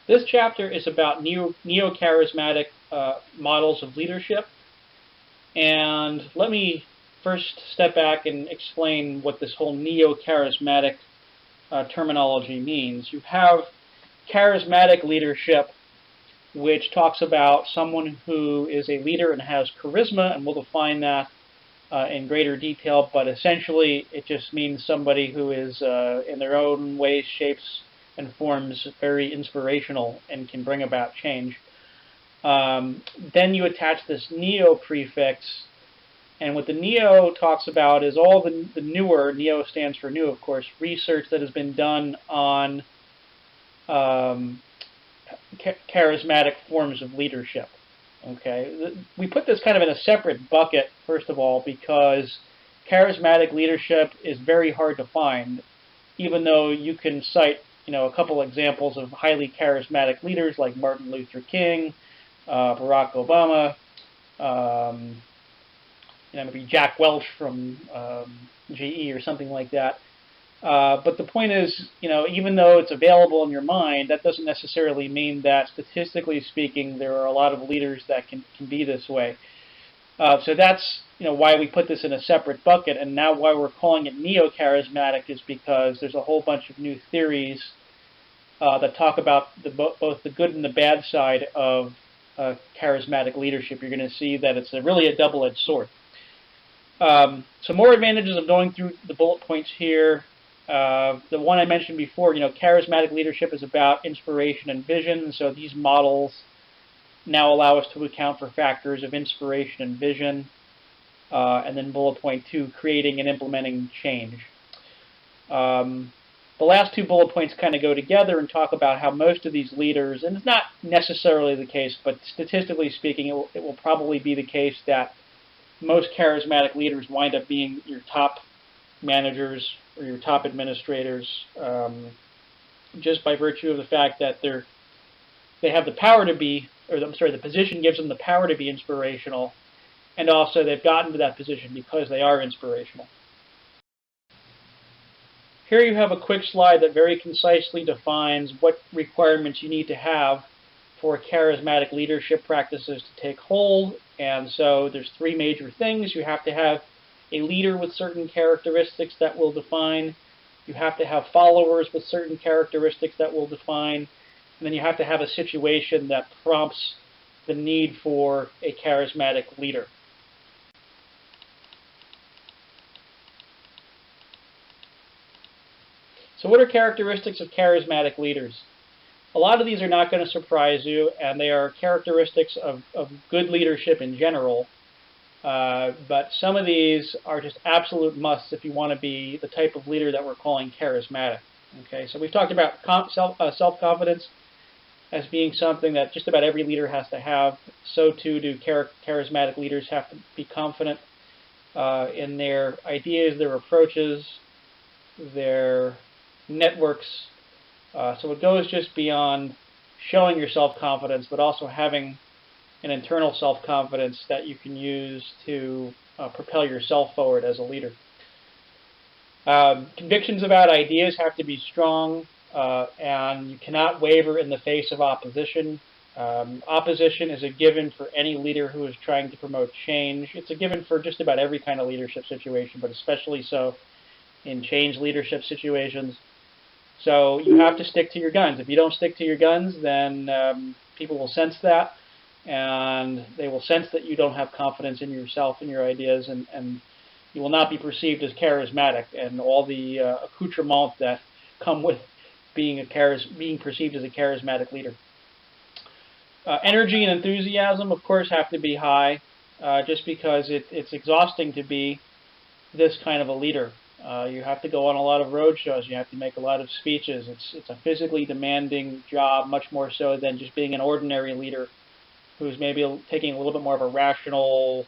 This chapter is about neo-charismatic models of leadership. And let me first step back and explain what this whole neo-charismatic terminology means. You have charismatic leadership, which talks about someone who is a leader and has charisma, and we'll define that in greater detail, but essentially it just means somebody who is, in their own ways, shapes, and forms very inspirational and can bring about change. Then you attach this neo prefix, and what the neo talks about is all the newer, neo stands for new, of course, research that has been done on charismatic forms of leadership. Okay, we put this kind of in a separate bucket, first of all, because charismatic leadership is very hard to find, even though you can cite, a couple examples of highly charismatic leaders like Martin Luther King, Barack Obama, maybe Jack Welch from GE or something like that. But the point is, even though it's available in your mind, that doesn't necessarily mean that, statistically speaking, there are a lot of leaders that can be this way. So that's why we put this in a separate bucket, and now why we're calling it neo-charismatic is because there's a whole bunch of new theories that talk about both the good and the bad side of charismatic leadership. You're going to see that it's really a double-edged sword. Some more advantages of going through the bullet points here. The one I mentioned before, charismatic leadership is about inspiration and vision. So these models now allow us to account for factors of inspiration and vision. And then bullet point 2, creating and implementing change. The last two bullet points kind of go together and talk about how most of these leaders, and it's not necessarily the case, but statistically speaking, it will probably be the case that most charismatic leaders wind up being your top managers or your top administrators, just by virtue of the fact that they have the power to be, the position gives them the power to be inspirational, and also they've gotten to that position because they are inspirational. Here you have a quick slide that very concisely defines what requirements you need to have for charismatic leadership practices to take hold. And so there's three major things. You have to have a leader with certain characteristics that will define. You have to have followers with certain characteristics that will define. And then you have to have a situation that prompts the need for a charismatic leader. So what are characteristics of charismatic leaders? A lot of these are not going to surprise you, and they are characteristics of good leadership in general. But some of these are just absolute musts if you want to be the type of leader that we're calling charismatic. Okay, so we've talked about self-confidence as being something that just about every leader has to have. So too do charismatic leaders have to be confident in their ideas, their approaches, their networks. So it goes just beyond showing your self-confidence, but also having an internal self-confidence that you can use to propel yourself forward as a leader. Convictions about ideas have to be strong, and you cannot waver in the face of opposition. Opposition is a given for any leader who is trying to promote change. It's a given for just about every kind of leadership situation, but especially so in change leadership situations. So you have to stick to your guns. If you don't stick to your guns, then people will sense that, and they will sense that you don't have confidence in yourself and your ideas, and you will not be perceived as charismatic and all the accoutrements that come with being perceived as a charismatic leader. Energy and enthusiasm, of course, have to be high, just because it's exhausting to be this kind of a leader. You have to go on a lot of road shows. You have to make a lot of speeches. It's a physically demanding job, much more so than just being an ordinary leader who's maybe taking a little bit more of a rational,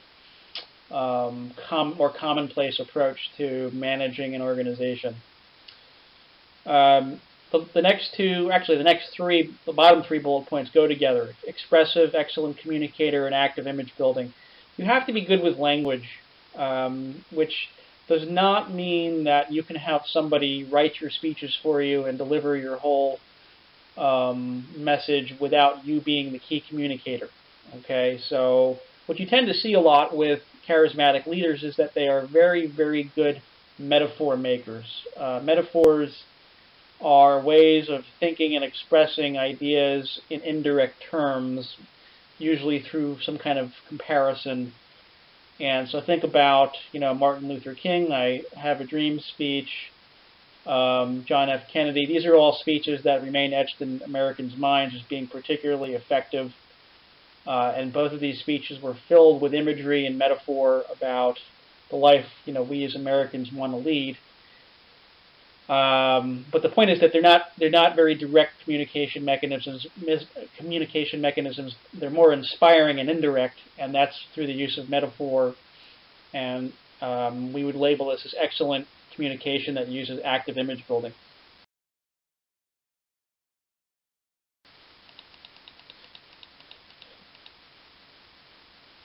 more commonplace approach to managing an organization. The next two, actually the next three, the bottom three bullet points go together. Expressive, excellent communicator, and active image building. You have to be good with language, which does not mean that you can have somebody write your speeches for you and deliver your whole message without you being the key communicator. Okay, so what you tend to see a lot with charismatic leaders is that they are very, very good metaphor makers. Metaphors are ways of thinking and expressing ideas in indirect terms, usually through some kind of comparison. And so think about, Martin Luther King, I Have a Dream speech, John F. Kennedy. These are all speeches that remain etched in Americans' minds as being particularly effective. And both of these speeches were filled with imagery and metaphor about the life, we as Americans want to lead. But the point is that they're not very direct communication mechanisms. They're more inspiring and indirect, and that's through the use of metaphor. And we would label this as excellent communication that uses active image building.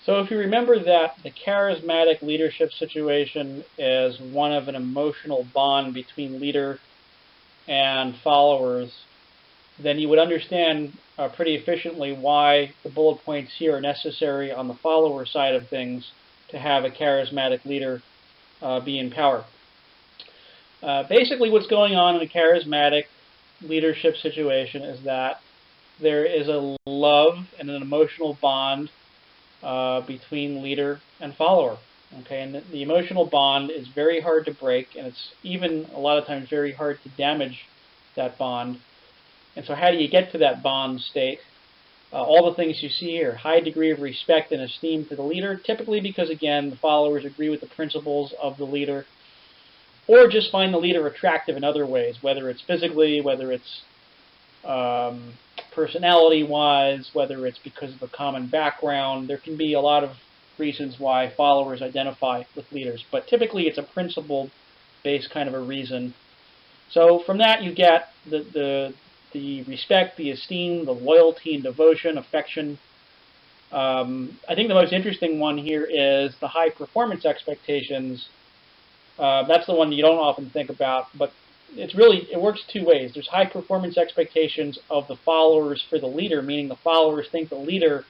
So if you remember that the charismatic leadership situation is one of an emotional bond between leader and followers, then you would understand pretty efficiently why the bullet points here are necessary on the follower side of things to have a charismatic leader be in power. Basically what's going on in a charismatic leadership situation is that there is a love and an emotional bond between leader and follower. Okay, and the emotional bond is very hard to break, and it's even a lot of times very hard to damage that bond. And so how do you get to that bond state? All the things you see here: high degree of respect and esteem for the leader, typically because, again, the followers agree with the principles of the leader, or just find the leader attractive in other ways, whether it's physically, whether it's personality-wise, whether it's because of a common background. There can be a lot of reasons why followers identify with leaders, but typically it's a principle-based kind of a reason. So from that you get the respect, the esteem, the loyalty and devotion, affection. I think the most interesting one here is the high performance expectations. That's the one you don't often think about, but it works two ways. There's high performance expectations of the followers for the leader, meaning the followers think the leader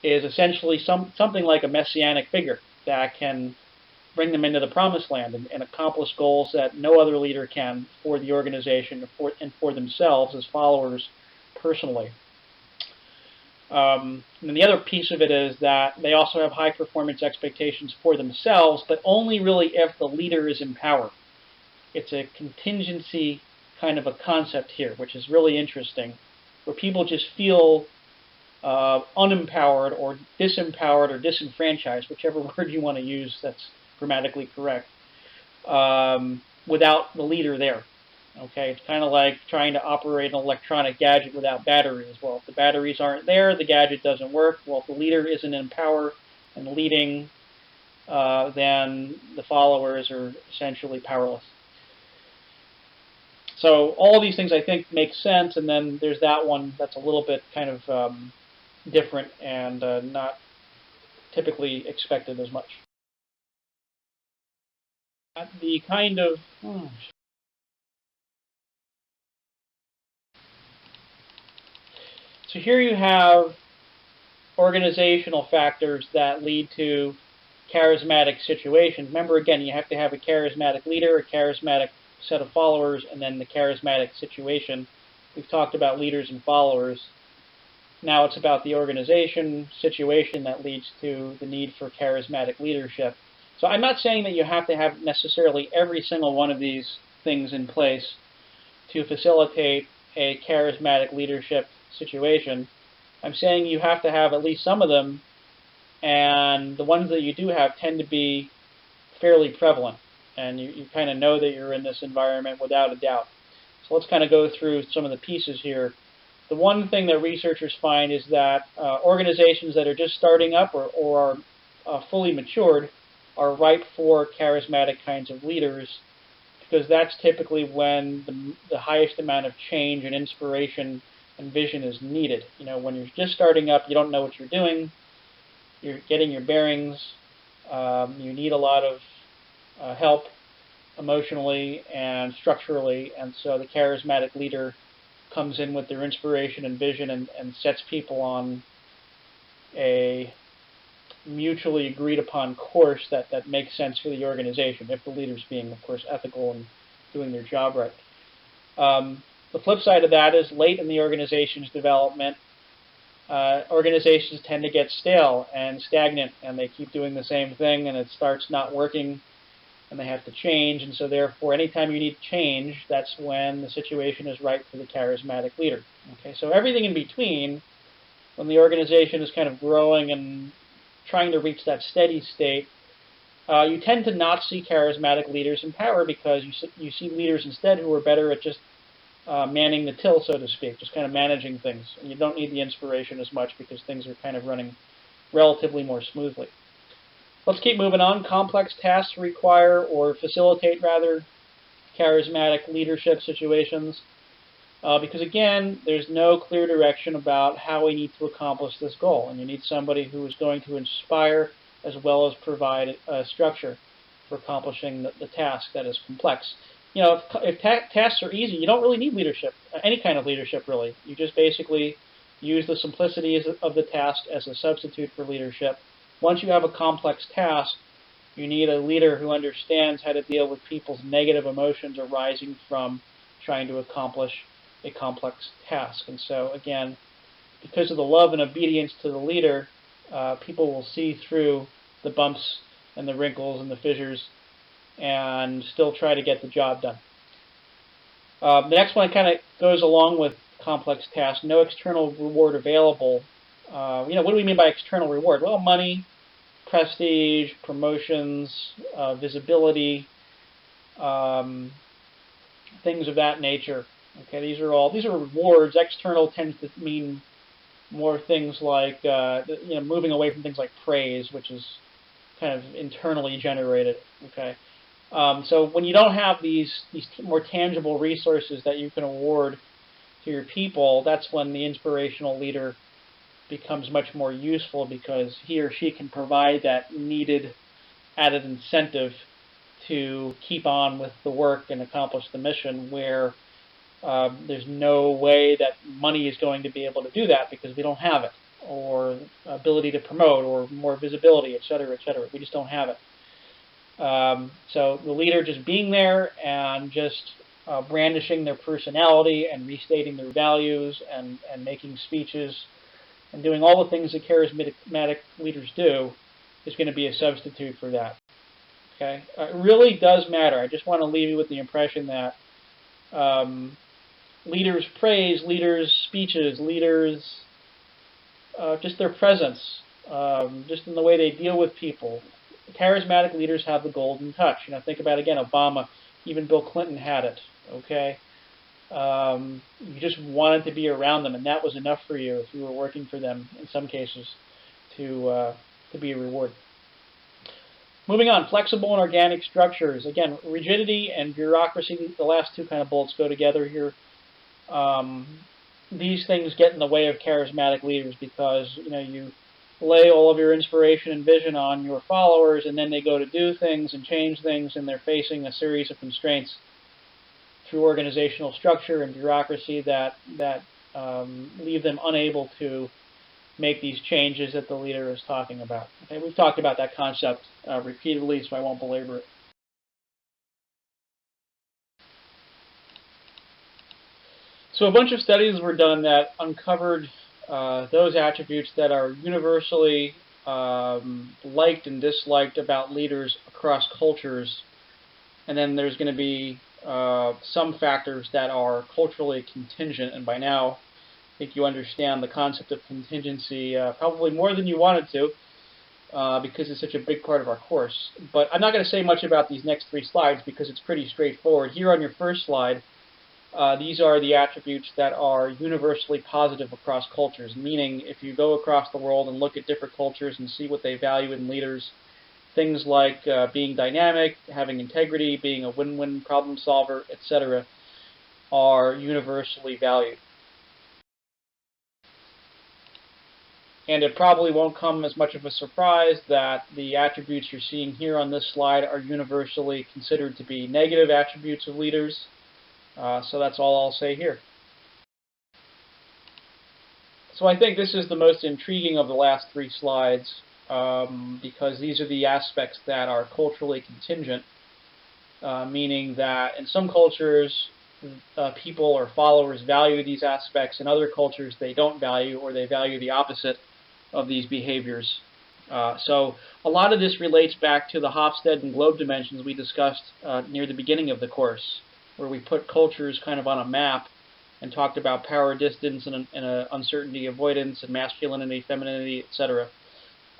is essentially something like a messianic figure that can bring them into the promised land and accomplish goals that no other leader can for the organization and for themselves as followers personally. And the other piece of it is that they also have high performance expectations for themselves, but only really if the leader is in power. It's a contingency kind of a concept here, which is really interesting, where people just feel unempowered or disempowered or disenfranchised, whichever word you want to use that's grammatically correct, without the leader there. Okay, it's kind of like trying to operate an electronic gadget without batteries. Well, if the batteries aren't there, the gadget doesn't work. Well, if the leader isn't in power and leading, then the followers are essentially powerless. So all these things I think make sense, and then there's that one that's a little bit kind of different and not typically expected as much. The kind of So here you have organizational factors that lead to charismatic situations. Remember, again, you have to have a charismatic leader, a charismatic set of followers, and then the charismatic situation. We've talked about leaders and followers. Now it's about the organization situation that leads to the need for charismatic leadership. So I'm not saying that you have to have necessarily every single one of these things in place to facilitate a charismatic leadership situation. I'm saying you have to have at least some of them, and the ones that you do have tend to be fairly prevalent, and you kind of know that you're in this environment without a doubt. So let's kind of go through some of the pieces here. The one thing that researchers find is that organizations that are just starting up or are fully matured are ripe for charismatic kinds of leaders, because that's typically when the highest amount of change and inspiration and vision is needed. You know, when you're just starting up, you don't know what you're doing, you're getting your bearings, you need a lot of help emotionally and structurally, and so the charismatic leader comes in with their inspiration and vision and sets people on a mutually agreed upon course that makes sense for the organization, if the leader's being, of course, ethical and doing their job right. The flip side of that is late in the organization's development, organizations tend to get stale and stagnant, and they keep doing the same thing, and it starts not working, and they have to change. And so therefore, anytime you need change, that's when the situation is right for the charismatic leader. Okay, so everything in between, when the organization is kind of growing and trying to reach that steady state, you tend to not see charismatic leaders in power, because you see leaders instead who are better at just manning the till, so to speak, just kind of managing things. And you don't need the inspiration as much because things are kind of running relatively more smoothly. Let's keep moving on. Complex tasks require, or facilitate rather, charismatic leadership situations. Because again, there's no clear direction about how we need to accomplish this goal. And you need somebody who is going to inspire as well as provide a structure for accomplishing the task that is complex. You know, if tasks are easy, you don't really need leadership, any kind of leadership really. You just basically use the simplicities of the task as a substitute for leadership. Once you have a complex task, you need a leader who understands how to deal with people's negative emotions arising from trying to accomplish a complex task. And so again, because of the love and obedience to the leader, people will see through the bumps and the wrinkles and the fissures and still try to get the job done. The next one kind of goes along with complex tasks. No external reward available. What do we mean by external reward? Well, money, prestige, promotions, visibility, things of that nature. Okay, these are rewards. External tends to mean more things like moving away from things like praise, which is kind of internally generated. Okay. So when you don't have these more tangible resources that you can award to your people, that's when the inspirational leader becomes much more useful, because he or she can provide that needed added incentive to keep on with the work and accomplish the mission, where there's no way that money is going to be able to do that because we don't have it, or ability to promote, or more visibility, et cetera, et cetera. We just don't have it. So the leader just being there and just brandishing their personality and restating their values and making speeches and doing all the things that charismatic leaders do is going to be a substitute for that. Okay, it really does matter. I just want to leave you with the impression that leaders' praise, leaders' speeches, leaders, just their presence, just in the way they deal with people. Charismatic leaders have the golden touch. Think about, again, Obama, even Bill Clinton had it. Okay, you just wanted to be around them, and that was enough for you if you were working for them in some cases to be a reward. Moving on, flexible and organic structures. Again, rigidity and bureaucracy, the last two kind of bullets go together here. These things get in the way of charismatic leaders, because you lay all of your inspiration and vision on your followers, and then they go to do things and change things, and they're facing a series of constraints through organizational structure and bureaucracy that leave them unable to make these changes that the leader is talking about. Okay, we've talked about that concept repeatedly, so I won't belabor it. So a bunch of studies were done that uncovered those attributes that are universally liked and disliked about leaders across cultures. And then there's going to be some factors that are culturally contingent. And by now, I think you understand the concept of contingency probably more than you wanted to, because it's such a big part of our course. But I'm not going to say much about these next three slides because it's pretty straightforward. Here on your first slide, these are the attributes that are universally positive across cultures, meaning if you go across the world and look at different cultures and see what they value in leaders, things like being dynamic, having integrity, being a win-win problem solver, etc., are universally valued. And it probably won't come as much of a surprise that the attributes you're seeing here on this slide are universally considered to be negative attributes of leaders. So that's all I'll say here. So I think this is the most intriguing of the last three slides, because these are the aspects that are culturally contingent, meaning that in some cultures, people or followers value these aspects. In other cultures, they don't value, or they value the opposite of these behaviors. So a lot of this relates back to the Hofstede and globe dimensions we discussed near the beginning of the course, where we put cultures kind of on a map and talked about power, distance, and uncertainty, avoidance, and masculinity, femininity, etc.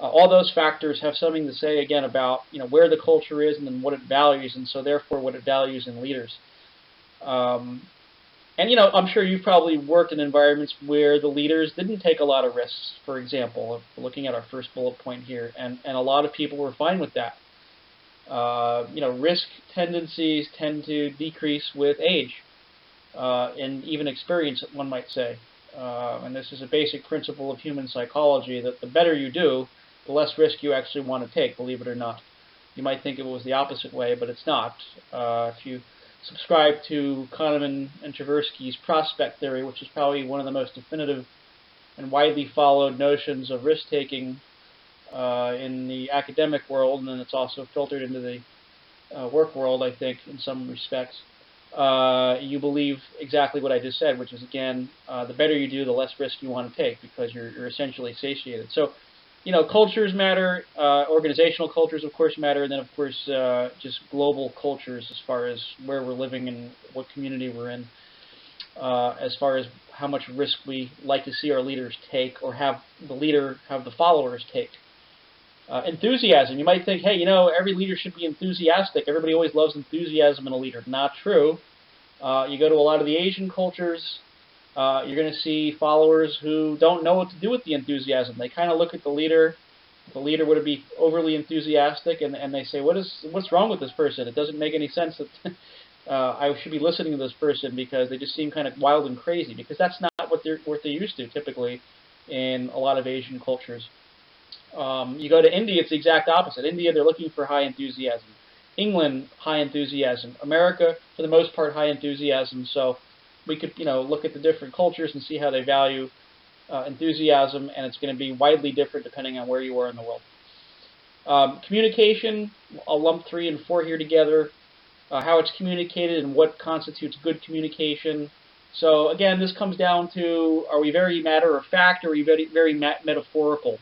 All those factors have something to say, again, about where the culture is and then what it values, and so therefore what it values in leaders. And I'm sure you've probably worked in environments where the leaders didn't take a lot of risks, for example, looking at our first bullet point here, and a lot of people were fine with that. Risk tendencies tend to decrease with age, and even experience, one might say. And this is a basic principle of human psychology, that the better you do, the less risk you actually want to take, believe it or not. You might think it was the opposite way, but it's not. If you subscribe to Kahneman and Tversky's prospect theory, which is probably one of the most definitive and widely followed notions of risk-taking in the academic world, and then it's also filtered into the work world, I think, in some respects. You believe exactly what I just said, which is, again, the better you do, the less risk you want to take, because you're essentially satiated. So, cultures matter, organizational cultures, of course, matter, and then, of course, just global cultures as far as where we're living and what community we're in, as far as how much risk we like to see our leaders take, or have the followers take. Enthusiasm. You might think, hey, every leader should be enthusiastic. Everybody always loves enthusiasm in a leader. Not true. You go to a lot of the Asian cultures, you're going to see followers who don't know what to do with the enthusiasm. They kind of look at the leader. The leader would be overly enthusiastic, and they say, what's wrong with this person? It doesn't make any sense that I should be listening to this person, because they just seem kind of wild and crazy, because that's not what they're used to typically in a lot of Asian cultures. You go to India, it's the exact opposite. India, they're looking for high enthusiasm. England, high enthusiasm. America, for the most part, high enthusiasm. So we could, look at the different cultures and see how they value enthusiasm, and it's going to be widely different depending on where you are in the world. Communication, I'll lump 3 and 4 here together. How it's communicated and what constitutes good communication. So again, this comes down to, are we very matter of fact, or are we very metaphorical?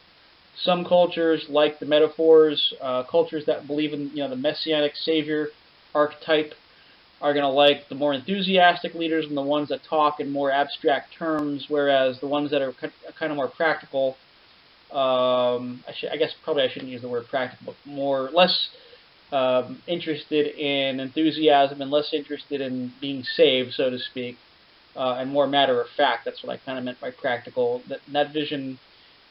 Some cultures like the metaphors. Cultures that believe in the messianic savior archetype are going to like the more enthusiastic leaders and the ones that talk in more abstract terms, whereas the ones that are kind of more practical, I guess probably I shouldn't use the word practical, but less interested in enthusiasm and less interested in being saved, so to speak, and more matter of fact. That's what I kind of meant by practical. That vision.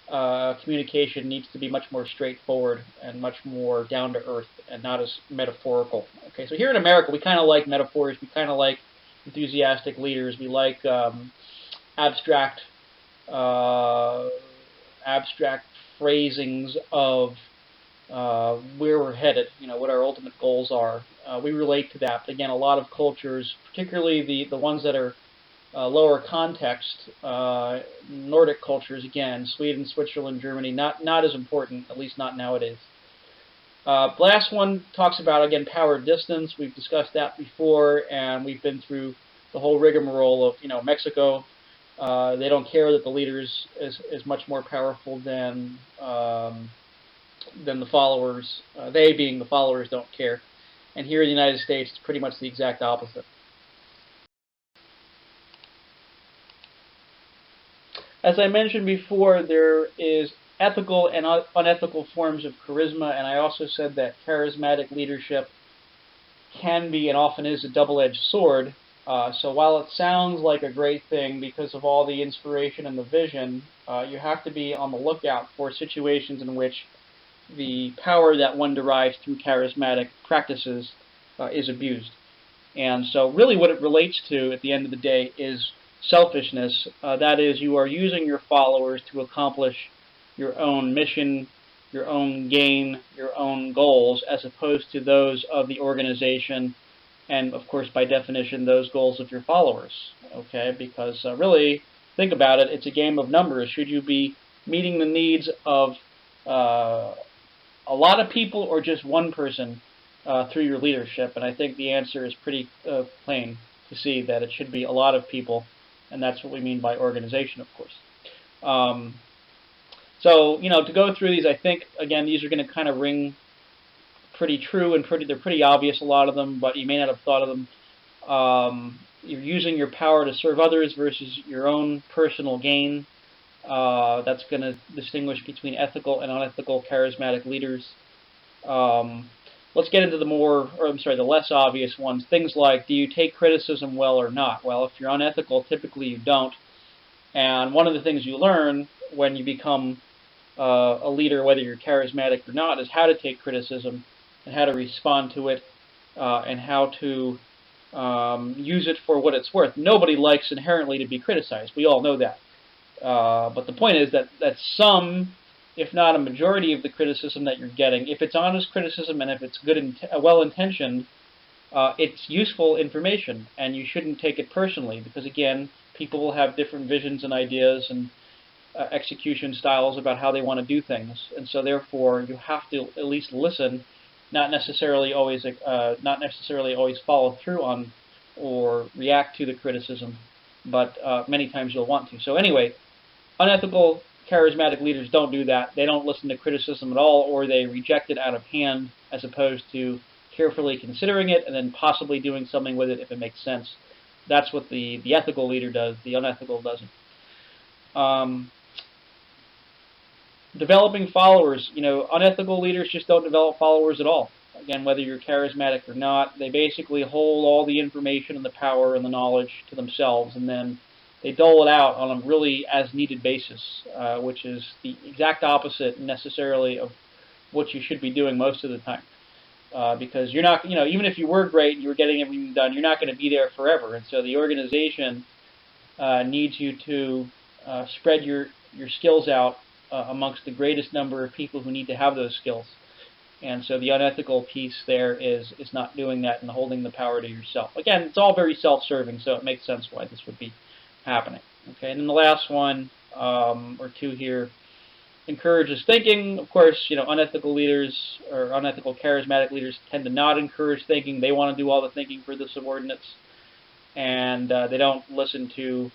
Communication needs to be much more straightforward and much more down to earth and not as metaphorical. Okay, so here in America, we kind of like metaphors. We kind of like enthusiastic leaders. We like abstract phrasings of where we're headed. What our ultimate goals are. We relate to that. But again, a lot of cultures, particularly the ones that are lower context, Nordic cultures, again, Sweden, Switzerland, Germany, not as important, at least not nowadays. Last one talks about, again, power distance. We've discussed that before, and we've been through the whole rigmarole of, Mexico. They don't care that the leader is much more powerful than the followers. They, being the followers, don't care. And here in the United States, it's pretty much the exact opposite. As I mentioned before, there is ethical and unethical forms of charisma, and I also said that charismatic leadership can be and often is a double-edged sword. So while it sounds like a great thing because of all the inspiration and the vision, you have to be on the lookout for situations in which the power that one derives through charismatic practices is abused. And so really what it relates to at the end of the day is selfishness. That is, you are using your followers to accomplish your own mission, your own gain, your own goals, as opposed to those of the organization, and of course by definition those goals of your followers. Okay, because really think about it, it's a game of numbers. Should you be meeting the needs of a lot of people or just one person through your leadership? And I think the answer is pretty plain to see that it should be a lot of people, and that's what we mean by organization, of course. So, to go through these, I think, again, these are going to kind of ring pretty true and they're pretty obvious, a lot of them, but you may not have thought of them. You're using your power to serve others versus your own personal gain. That's going to distinguish between ethical and unethical charismatic leaders. Let's get into the less obvious ones. Things like, do you take criticism well or not? Well, if you're unethical, typically you don't. And one of the things you learn when you become a leader, whether you're charismatic or not, is how to take criticism and how to respond to it and how to use it for what it's worth. Nobody likes inherently to be criticized. We all know that. But the point is that some, if not a majority of the criticism that you're getting, if it's honest criticism and if it's good, well-intentioned, it's useful information, and you shouldn't take it personally because, again, people will have different visions and ideas and execution styles about how they want to do things, and so therefore you have to at least listen, not necessarily always follow through on or react to the criticism, but many times you'll want to. So anyway, unethical charismatic leaders don't do that. They don't listen to criticism at all, or they reject it out of hand as opposed to carefully considering it and then possibly doing something with it if it makes sense. That's what the ethical leader does. The unethical doesn't. Developing followers. Unethical leaders just don't develop followers at all. Again, whether you're charismatic or not, they basically hold all the information and the power and the knowledge to themselves, and then they dole it out on a really as-needed basis, which is the exact opposite necessarily of what you should be doing most of the time. Because you're not, even if you were great and you were getting everything done, you're not going to be there forever. And so the organization needs you to spread your skills out amongst the greatest number of people who need to have those skills. And so the unethical piece there is not doing that and holding the power to yourself. Again, it's all very self-serving, so it makes sense why this would be happening. Okay, and then the last one or two here encourages thinking. Of course, unethical leaders or unethical charismatic leaders tend to not encourage thinking. They want to do all the thinking for the subordinates, and they don't listen to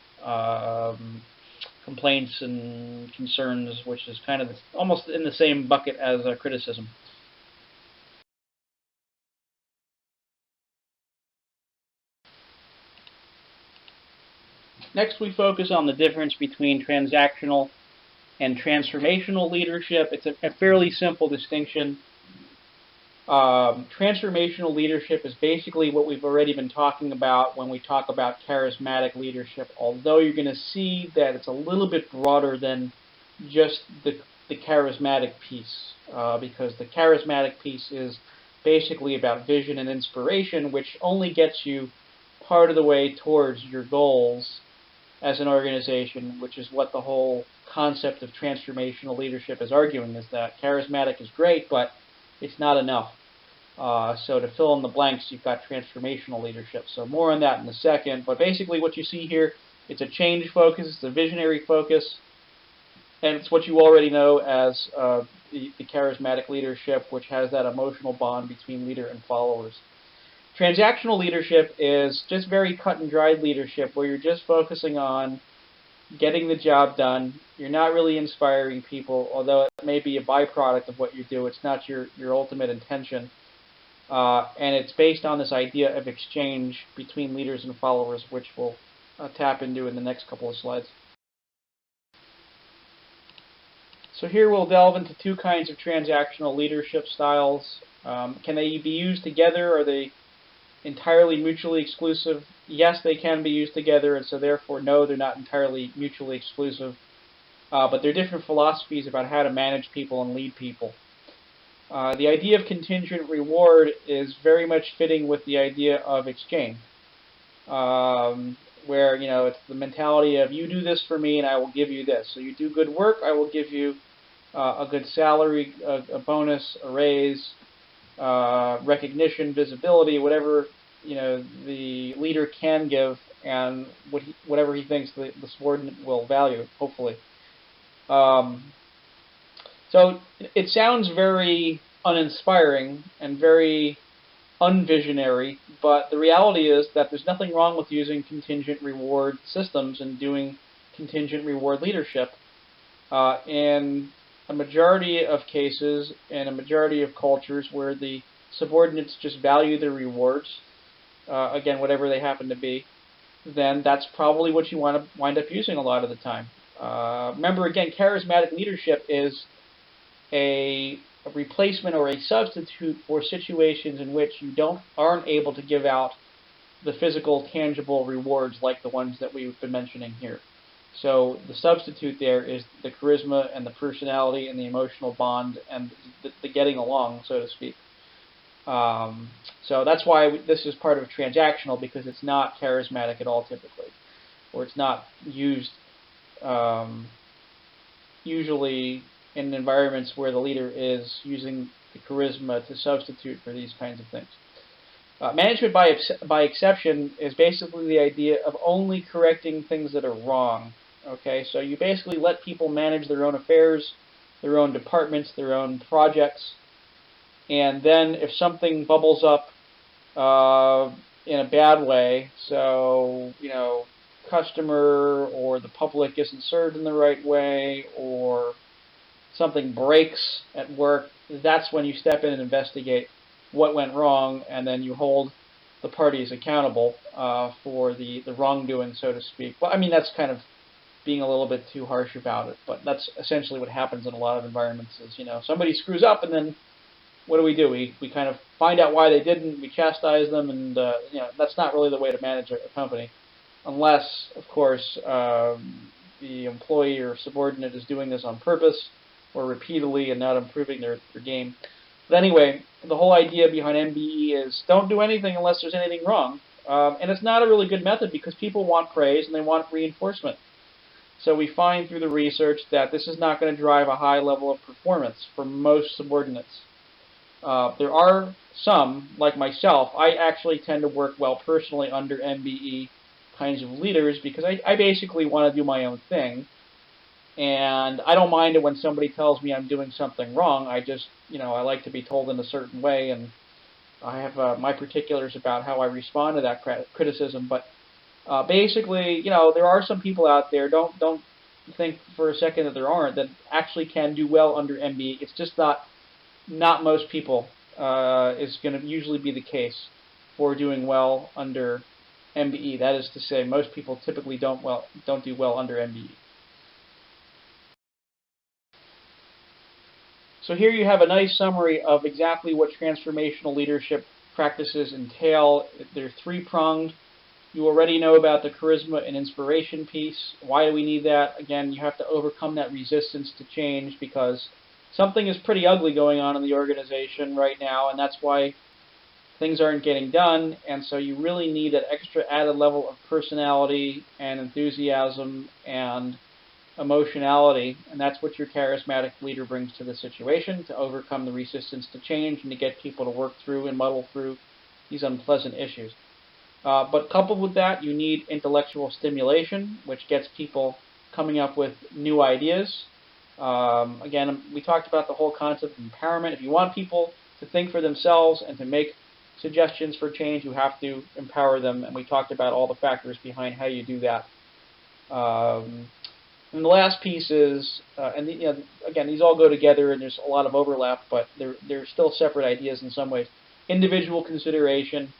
complaints and concerns, which is kind of almost in the same bucket as criticism. Next, we focus on the difference between transactional and transformational leadership. It's a fairly simple distinction. Transformational leadership is basically what we've already been talking about when we talk about charismatic leadership, although you're going to see that it's a little bit broader than just the charismatic piece, because the charismatic piece is basically about vision and inspiration, which only gets you part of the way towards your goals as an organization, which is what the whole concept of transformational leadership is arguing, is that charismatic is great, but it's not enough. So to fill in the blanks, you've got transformational leadership. So more on that in a second. But basically what you see here, it's a change focus, it's a visionary focus, and it's what you already know as the charismatic leadership, which has that emotional bond between leader and followers. Transactional leadership is just very cut and dried leadership where you're just focusing on getting the job done. You're not really inspiring people, although it may be a byproduct of what you do. It's not your ultimate intention. And it's based on this idea of exchange between leaders and followers, which we'll tap into in the next couple of slides. So here we'll delve into two kinds of transactional leadership styles. Can they be used together? Are they entirely mutually exclusive? Yes, they can be used together, and so therefore, no, they're not entirely mutually exclusive. But they're different philosophies about how to manage people and lead people. The idea of contingent reward is very much fitting with the idea of exchange, where it's the mentality of you do this for me and I will give you this. So you do good work, I will give you a good salary, a bonus, a raise, recognition, visibility, whatever the leader can give and whatever he thinks the subordinate will value, hopefully. Um, so it sounds very uninspiring and very unvisionary, but the reality is that there's nothing wrong with using contingent reward systems and doing contingent reward leadership. In a majority of cases, in a majority of cultures where the subordinates just value their rewards, again, whatever they happen to be, then that's probably what you want to wind up using a lot of the time. Remember, again, charismatic leadership is a replacement or a substitute for situations in which you aren't able to give out the physical, tangible rewards like the ones that we've been mentioning here. So the substitute there is the charisma and the personality and the emotional bond and the getting along, so to speak. So that's why this is part of transactional, because it's not charismatic at all typically, or it's not used usually in environments where the leader is using the charisma to substitute for these kinds of things. Management by exception is basically the idea of only correcting things that are wrong. Okay, so you basically let people manage their own affairs, their own departments, their own projects, and then if something bubbles up in a bad way, so customer or the public isn't served in the right way, or something breaks at work, that's when you step in and investigate what went wrong, and then you hold the parties accountable for the wrongdoing, so to speak. Well, I mean, that's kind of being a little bit too harsh about it, but that's essentially what happens in a lot of environments is, somebody screws up, and then what do? We kind of find out why they didn't, we chastise them, and that's not really the way to manage a company, unless, of course, the employee or subordinate is doing this on purpose or repeatedly and not improving their game. But anyway, the whole idea behind MBE is don't do anything unless there's anything wrong. And it's not a really good method because people want praise and they want reinforcement. So we find through the research that this is not going to drive a high level of performance for most subordinates. There are some, like myself, I actually tend to work well personally under MBE kinds of leaders because I basically want to do my own thing. And I don't mind it when somebody tells me I'm doing something wrong. I just, I like to be told in a certain way, and I have my particulars about how I respond to that criticism. But basically, there are some people out there, don't think for a second that there aren't, that actually can do well under MBE. It's just not most people is going to usually be the case for doing well under MBE. That is to say, most people typically don't do well under MBE. So here you have a nice summary of exactly what transformational leadership practices entail. They're three-pronged. You already know about the charisma and inspiration piece. Why do we need that? Again, you have to overcome that resistance to change because something is pretty ugly going on in the organization right now, and that's why things aren't getting done. And so you really need that extra added level of personality and enthusiasm and emotionality, and that's what your charismatic leader brings to the situation, to overcome the resistance to change and to get people to work through and muddle through these unpleasant issues. But coupled with that, you need intellectual stimulation, which gets people coming up with new ideas. Again, we talked about the whole concept of empowerment. If you want people to think for themselves and to make suggestions for change, you have to empower them, and we talked about all the factors behind how you do that. And the last piece is, again, these all go together, and there's a lot of overlap, but they're still separate ideas in some ways. Individual consideration,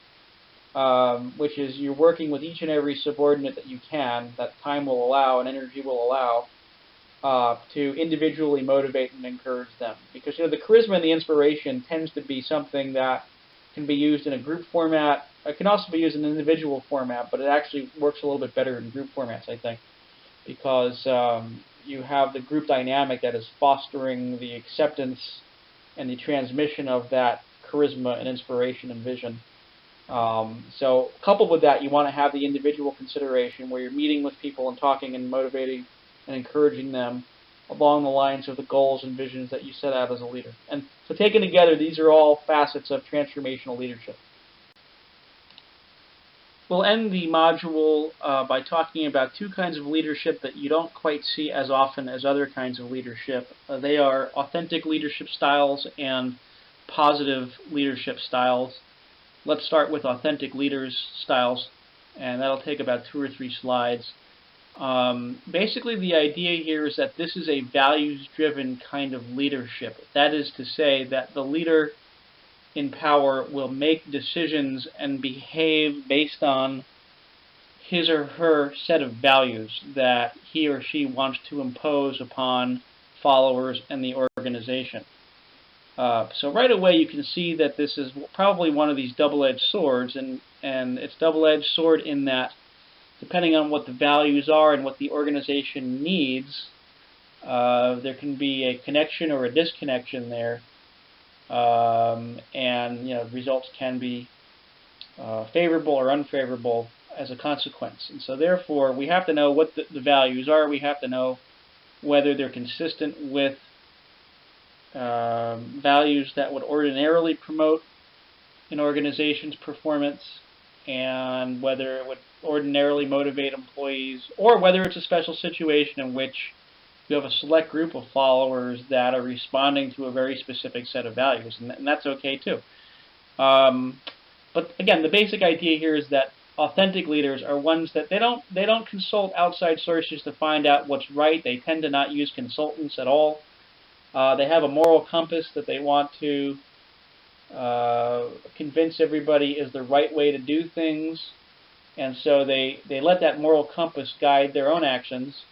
which is you're working with each and every subordinate that you can, that time will allow and energy will allow, to individually motivate and encourage them. Because the charisma and the inspiration tends to be something that can be used in a group format. It can also be used in an individual format, but it actually works a little bit better in group formats, I think, because you have the group dynamic that is fostering the acceptance and the transmission of that charisma and inspiration and vision. So coupled with that, you want to have the individual consideration where you're meeting with people and talking and motivating and encouraging them along the lines of the goals and visions that you set out as a leader. And so taken together, these are all facets of transformational leadership. we'll end the module by talking about two kinds of leadership that you don't quite see as often as other kinds of leadership. They are authentic leadership styles and positive leadership styles. Let's start with authentic leaders styles, and that'll take about 2 or 3 slides. Basically, the idea here is that this is a values-driven kind of leadership. That is to say that the leader in power will make decisions and behave based on his or her set of values that he or she wants to impose upon followers and the organization. So right away you can see that this is probably one of these double-edged swords, and it's double-edged sword in that depending on what the values are and what the organization needs, there can be a connection or a disconnection there. And results can be favorable or unfavorable as a consequence. And so therefore we have to know what the values are. We have to know whether they're consistent with values that would ordinarily promote an organization's performance, and whether it would ordinarily motivate employees, or whether it's a special situation in which you have a select group of followers that are responding to a very specific set of values, and that's okay too. But again, the basic idea here is that authentic leaders are ones that they don't consult outside sources to find out what's right. They tend to not use consultants at all. They have a moral compass that they want to convince everybody is the right way to do things, and so they let that moral compass guide their own actions.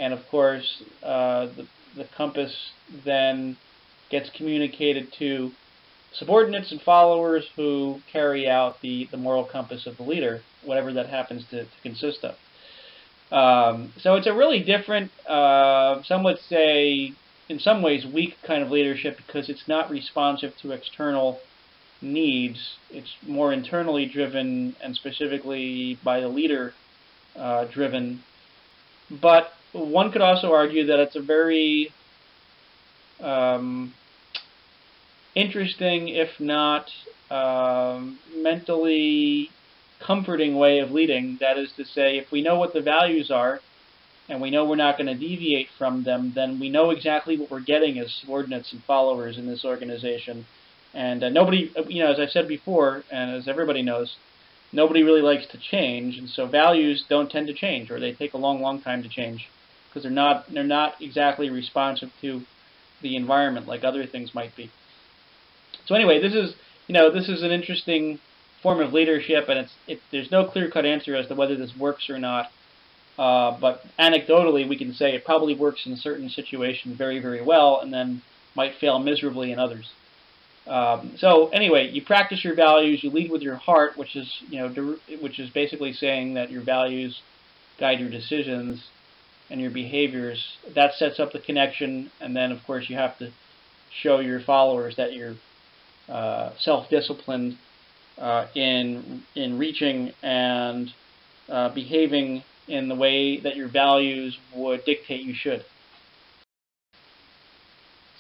And of course, the compass then gets communicated to subordinates and followers who carry out the moral compass of the leader, whatever that happens to consist of. So it's a really different, some would say, in some ways, weak kind of leadership because it's not responsive to external needs. It's more internally driven and specifically by the leader driven. But one could also argue that it's a very interesting, if not mentally comforting way of leading. That is to say, if we know what the values are, and we know we're not going to deviate from them, then we know exactly what we're getting as subordinates and followers in this organization. And nobody, as I said before, and as everybody knows, nobody really likes to change, and so values don't tend to change, or they take a long, long time to change, because they're not exactly responsive to the environment like other things might be. So anyway, this is an interesting form of leadership, and there's no clear-cut answer as to whether this works or not. But anecdotally, we can say it probably works in certain situations very, very well, and then might fail miserably in others. So anyway, you practice your values, you lead with your heart, which is basically saying that your values guide your decisions and your behaviors. That sets up the connection, and then of course you have to show your followers that you're self-disciplined in reaching and behaving in the way that your values would dictate you should.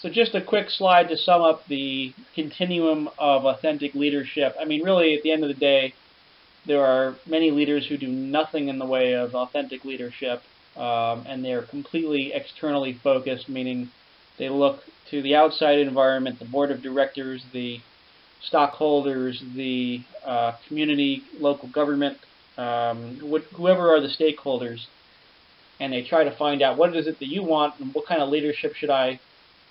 So just a quick slide to sum up the continuum of authentic leadership. I mean, really, at the end of the day, there are many leaders who do nothing in the way of authentic leadership, and they're completely externally focused, meaning they look to the outside environment, the board of directors, the stockholders, the community, local government, whoever are the stakeholders, and they try to find out what is it that you want and what kind of leadership should I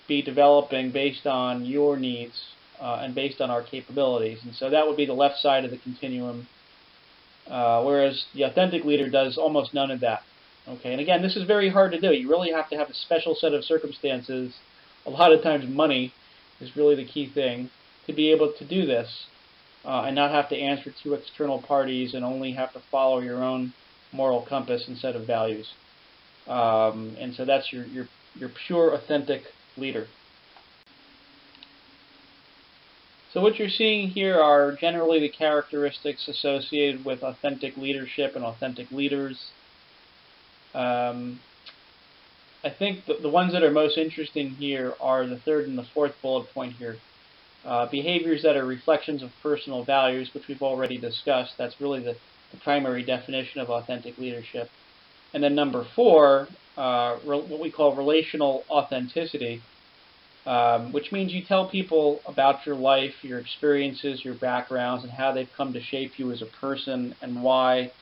be developing based on your needs and based on our capabilities. And so that would be the left side of the continuum, whereas the authentic leader does almost none of that. Okay, and again, this is very hard to do. You really have to have a special set of circumstances. A lot of times money is really the key thing to be able to do this. And not have to answer to external parties and only have to follow your own moral compass and set of values. And so that's your pure, authentic leader. So what you're seeing here are generally the characteristics associated with authentic leadership and authentic leaders. I think the ones that are most interesting here are the third and the fourth bullet point here. Behaviors that are reflections of personal values, which we've already discussed. That's really the primary definition of authentic leadership. And then number 4, what we call relational authenticity, which means you tell people about your life, your experiences, your backgrounds, and how they've come to shape you as a person, and why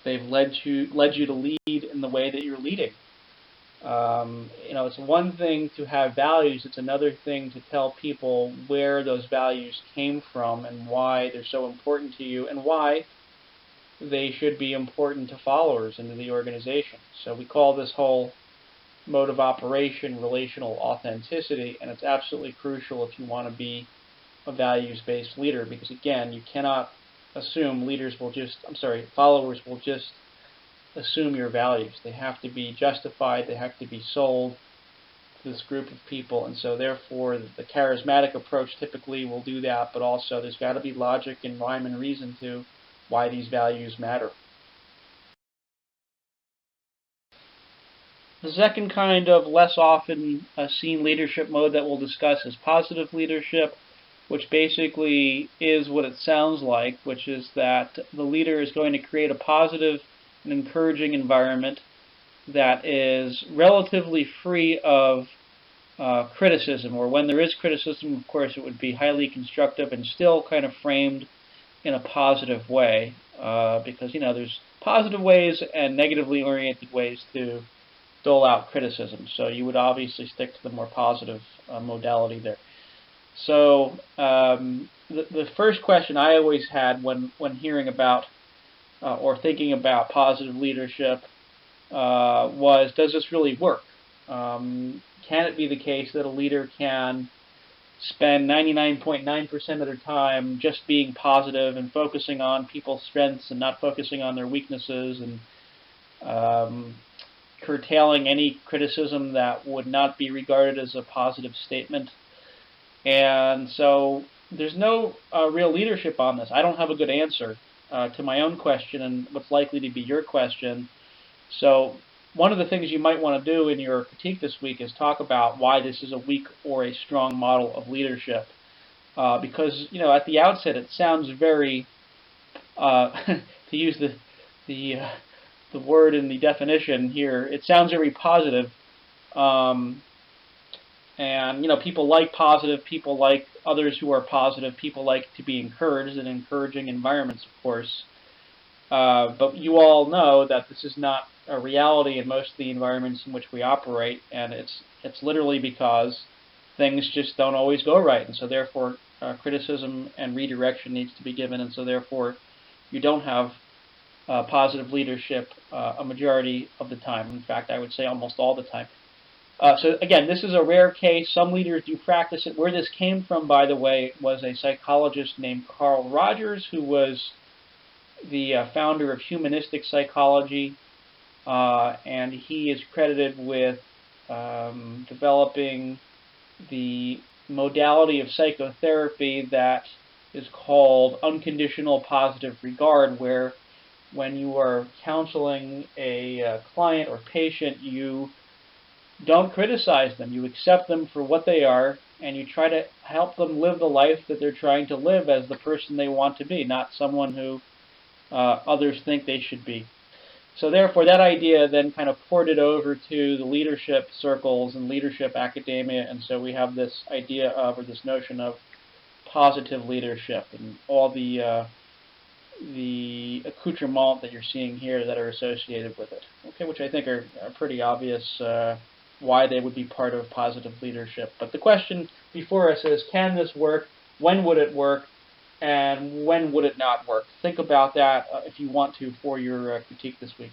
they've led you to lead in the way that you're leading. It's one thing to have values, it's another thing to tell people where those values came from and why they're so important to you and why they should be important to followers into the organization. So we call this whole mode of operation relational authenticity, and it's absolutely crucial if you want to be a values-based leader, because again, you cannot assume followers will just assume your values. They have to be justified, they have to be sold to this group of people, and so therefore the charismatic approach typically will do that, but also there's got to be logic and rhyme and reason to why these values matter. The second kind of less often seen leadership mode that we'll discuss is positive leadership, which basically is what it sounds like, which is that the leader is going to create a positive and encouraging environment that is relatively free of criticism, or when there is criticism, of course, it would be highly constructive and still kind of framed in a positive way, because there's positive ways and negatively oriented ways to dole out criticism. So you would obviously stick to the more positive modality there. So the first question I always had when hearing about or thinking about positive leadership was, does this really work? Can it be the case that a leader can spend 99.9% of their time just being positive and focusing on people's strengths and not focusing on their weaknesses, and curtailing any criticism that would not be regarded as a positive statement? And so there's no real leadership on this. I don't have a good answer to my own question and what's likely to be your question. So one of the things you might want to do in your critique this week is talk about why this is a weak or a strong model of leadership. Because at the outset it sounds very, to use the word in the definition here, it sounds very positive. And people like positive, people like others who are positive, people like to be encouraged in encouraging environments, of course. But you all know that this is not a reality in most of the environments in which we operate, and it's literally because things just don't always go right, and so therefore criticism and redirection needs to be given, and so therefore you don't have positive leadership a majority of the time. In fact, I would say almost all the time. So again, this is a rare case. Some leaders do practice it. Where this came from, by the way, was a psychologist named Carl Rogers, who was the founder of humanistic psychology, and he is credited with developing the modality of psychotherapy that is called unconditional positive regard, where when you are counseling a client or patient, you don't criticize them. You accept them for what they are, and you try to help them live the life that they're trying to live as the person they want to be, not someone who others think they should be. So therefore, that idea then kind of ported over to the leadership circles and leadership academia, and so we have this idea of, or this notion of, positive leadership and all the accoutrements that you're seeing here that are associated with it. Okay, which I think are pretty obvious why they would be part of positive leadership. But the question before us is, can this work? When would it work? And when would it not work? Think about that if you want to for your critique this week.